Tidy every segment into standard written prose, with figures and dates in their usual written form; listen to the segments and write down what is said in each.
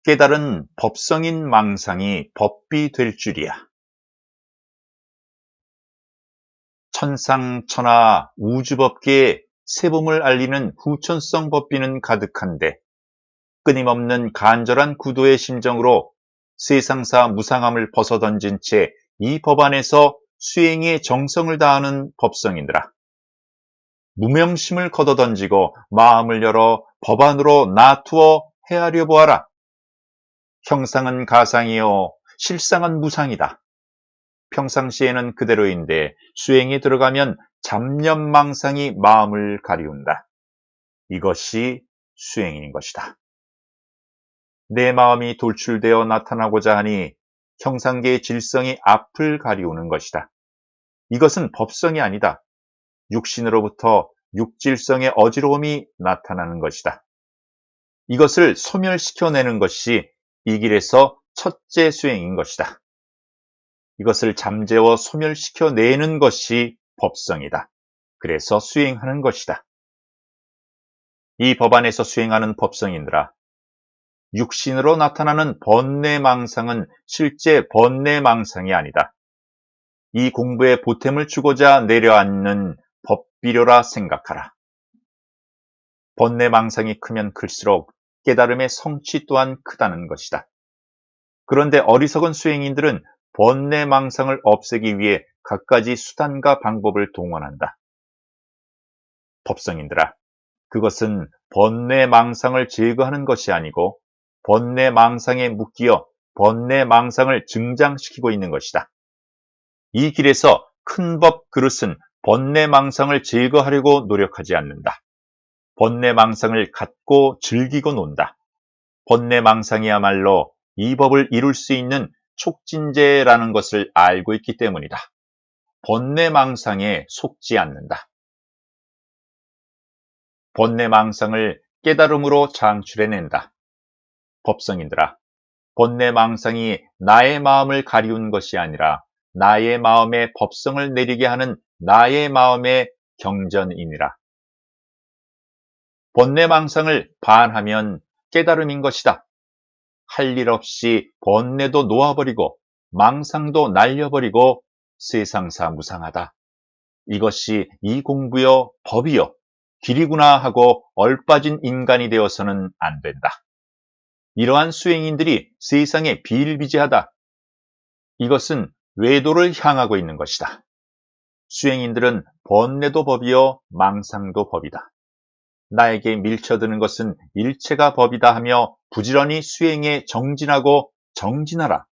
깨달은 법성인 망상이 법비 될 줄이야. 천상천하 우주법계에 세봄을 알리는 후천성 법비는 가득한데 끊임없는 간절한 구도의 심정으로 세상사 무상함을 벗어던진 채 이 법안에서 수행의 정성을 다하는 법성인들아. 무명심을 걷어던지고 마음을 열어 법안으로 나투어 헤아려 보아라. 형상은 가상이요 실상은 무상이다. 평상시에는 그대로인데 수행에 들어가면 잡념망상이 마음을 가리운다. 이것이 수행인 것이다. 내 마음이 돌출되어 나타나고자 하니 형상계의 질성이 앞을 가리우는 것이다. 이것은 법성이 아니다. 육신으로부터 육질성의 어지러움이 나타나는 것이다. 이것을 소멸시켜내는 것이 이 길에서 첫째 수행인 것이다. 이것을 잠재워 소멸시켜내는 것이 법성이다. 그래서 수행하는 것이다. 이 법안에서 수행하는 법성인들아, 육신으로 나타나는 번뇌망상은 실제 번뇌망상이 아니다. 이 공부에 보탬을 주고자 내려앉는 법비료라 생각하라. 번뇌망상이 크면 클수록 깨달음의 성취 또한 크다는 것이다. 그런데 어리석은 수행인들은 번뇌망상을 없애기 위해 갖가지 수단과 방법을 동원한다. 법성인들아, 그것은 번뇌망상을 제거하는 것이 아니고 번뇌망상에 묶여 번뇌망상을 증장시키고 있는 것이다. 이 길에서 큰 법 그릇은 번뇌망상을 제거하려고 노력하지 않는다. 번뇌망상을 갖고 즐기고 논다. 번뇌망상이야말로 이 법을 이룰 수 있는 촉진제라는 것을 알고 있기 때문이다. 번뇌망상에 속지 않는다. 번뇌망상을 깨달음으로 창출해낸다. 법성인들아, 번뇌망상이 나의 마음을 가리운 것이 아니라 나의 마음에 법성을 내리게 하는 나의 마음의 경전이니라. 번뇌망상을 반하면 깨달음인 것이다. 할 일 없이 번뇌도 놓아버리고 망상도 날려버리고 세상사 무상하다. 이것이 이 공부여 법이여 길이구나 하고 얼빠진 인간이 되어서는 안 된다. 이러한 수행인들이 세상에 비일비재하다. 이것은 외도를 향하고 있는 것이다. 수행인들은 번뇌도 법이요 망상도 법이다. 나에게 밀쳐드는 것은 일체가 법이다 하며 부지런히 수행에 정진하고 정진하라.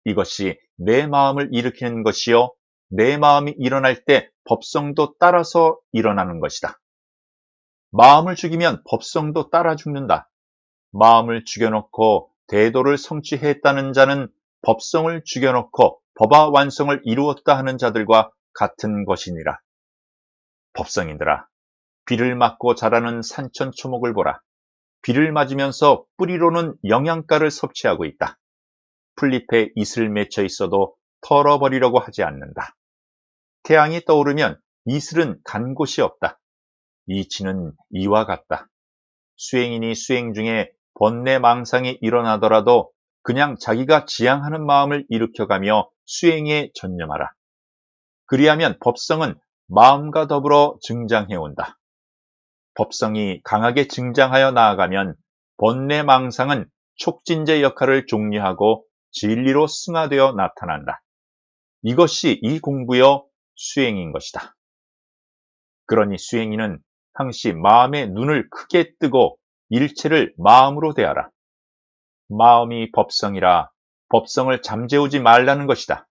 이것이 내 마음을 일으키는 것이요 내 마음이 일어날 때 법성도 따라서 일어나는 것이다. 마음을 죽이면 법성도 따라 죽는다. 마음을 죽여놓고 대도를 성취했다는 자는 법성을 죽여놓고 법화 완성을 이루었다 하는 자들과 같은 것이니라. 법성인들아, 비를 맞고 자라는 산천초목을 보라. 비를 맞으면서 뿌리로는 영양가를 섭취하고 있다. 풀잎에 이슬 맺혀 있어도 털어버리려고 하지 않는다. 태양이 떠오르면 이슬은 간 곳이 없다. 이치는 이와 같다. 수행인이 수행 중에 번뇌망상이 일어나더라도 그냥 자기가 지향하는 마음을 일으켜가며 수행에 전념하라. 그리하면 법성은 마음과 더불어 증장해온다. 법성이 강하게 증장하여 나아가면 번뇌망상은 촉진제 역할을 종료하고 진리로 승화되어 나타난다. 이것이 이 공부여 수행인 것이다. 그러니 수행인은 항시 마음의 눈을 크게 뜨고 일체를 마음으로 대하라. 마음이 법성이라 법성을 잠재우지 말라는 것이다.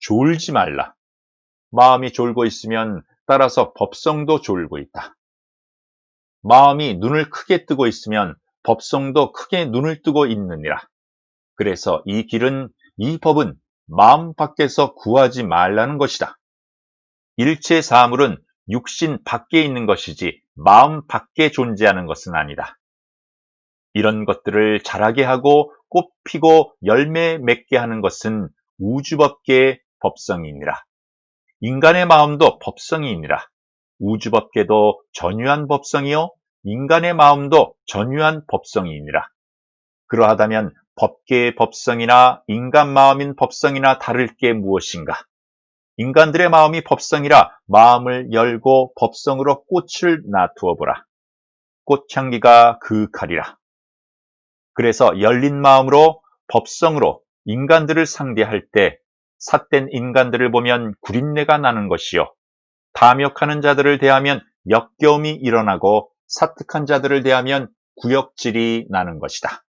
졸지 말라. 마음이 졸고 있으면 따라서 법성도 졸고 있다. 마음이 눈을 크게 뜨고 있으면 법성도 크게 눈을 뜨고 있느니라. 그래서 이 길은, 이 법은 마음 밖에서 구하지 말라는 것이다. 일체 사물은 육신 밖에 있는 것이지 마음 밖에 존재하는 것은 아니다. 이런 것들을 자라게 하고 꽃 피고 열매 맺게 하는 것은 우주법계의 법성이니라. 인간의 마음도 법성이니라. 우주법계도 전유한 법성이요 인간의 마음도 전유한 법성이니라. 그러하다면 법계의 법성이나 인간 마음인 법성이나 다를 게 무엇인가? 인간들의 마음이 법성이라 마음을 열고 법성으로 꽃을 놔두어 보라. 꽃향기가 그윽하리라. 그래서 열린 마음으로 법성으로 인간들을 상대할 때 삿된 인간들을 보면 구린내가 나는 것이요. 탐욕하는 자들을 대하면 역겨움이 일어나고 사특한 자들을 대하면 구역질이 나는 것이다.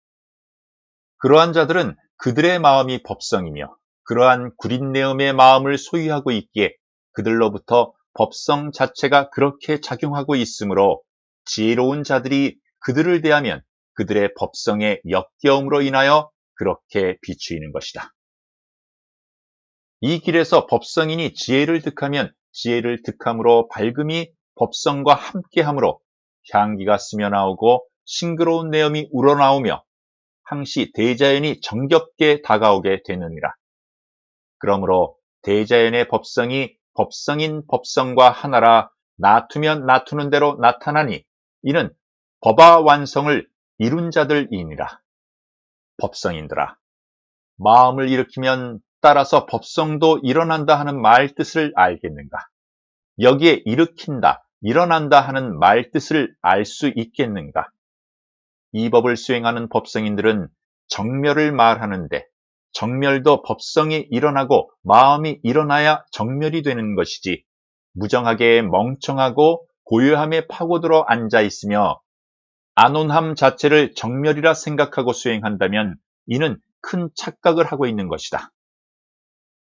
그러한 자들은 그들의 마음이 법성이며 그러한 구린내음의 마음을 소유하고 있기에 그들로부터 법성 자체가 그렇게 작용하고 있으므로 지혜로운 자들이 그들을 대하면 그들의 법성의 역겨움으로 인하여 그렇게 비추이는 것이다. 이 길에서 법성인이 지혜를 득하면 지혜를 득함으로 밝음이 법성과 함께함으로 향기가 스며나오고 싱그러운 내음이 우러나오며 항시 대자연이 정겹게 다가오게 되느니라. 그러므로 대자연의 법성이 법성인 법성과 하나라 놔두면 놔두는 대로 나타나니 이는 법화 완성을 이룬 자들이니라. 법성인들아, 마음을 일으키면 따라서 법성도 일어난다 하는 말 뜻을 알겠는가? 여기에 일으킨다, 일어난다 하는 말 뜻을 알 수 있겠는가? 이 법을 수행하는 법성인들은 정멸을 말하는데 정멸도 법성이 일어나고 마음이 일어나야 정멸이 되는 것이지 무정하게 멍청하고 고요함에 파고들어 앉아 있으며 안온함 자체를 정멸이라 생각하고 수행한다면 이는 큰 착각을 하고 있는 것이다.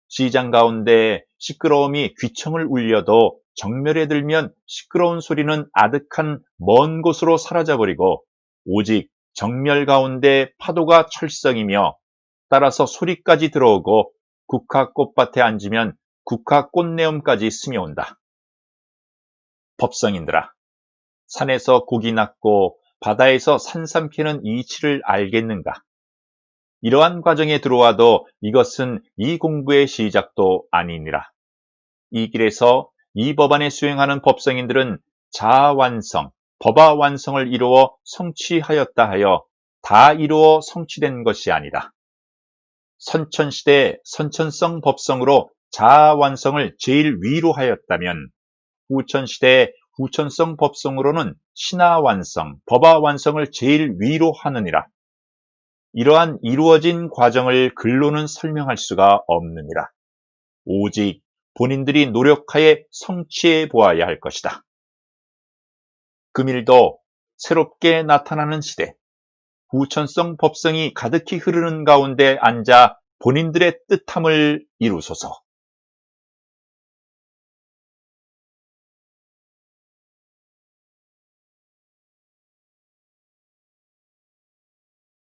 시장 가운데 시끄러움이 귀청을 울려도 정멸에 들면 시끄러운 소리는 아득한 먼 곳으로 사라져버리고 오직 정멸 가운데 파도가 철썩이며 따라서 소리까지 들어오고 국화꽃밭에 앉으면 국화꽃내음까지 스며온다. 법성인들아, 산에서 고기 낳고 바다에서 산삼 캐는 이치를 알겠는가? 이러한 과정에 들어와도 이것은 이 공부의 시작도 아니니라. 이 길에서 이 법안에 수행하는 법성인들은 자아완성, 법화 완성을 이루어 성취하였다 하여 다 이루어 성취된 것이 아니다. 선천시대 선천성 법성으로 자아완성을 제일 위로 하였다면 후천시대 후천성 법성으로는 신화완성, 법화완성을 제일 위로 하느니라. 이러한 이루어진 과정을 글로는 설명할 수가 없느니라. 오직 본인들이 노력하여 성취해 보아야 할 것이다. 금일도 새롭게 나타나는 시대, 후천성 법성이 가득히 흐르는 가운데 앉아 본인들의 뜻함을 이루소서.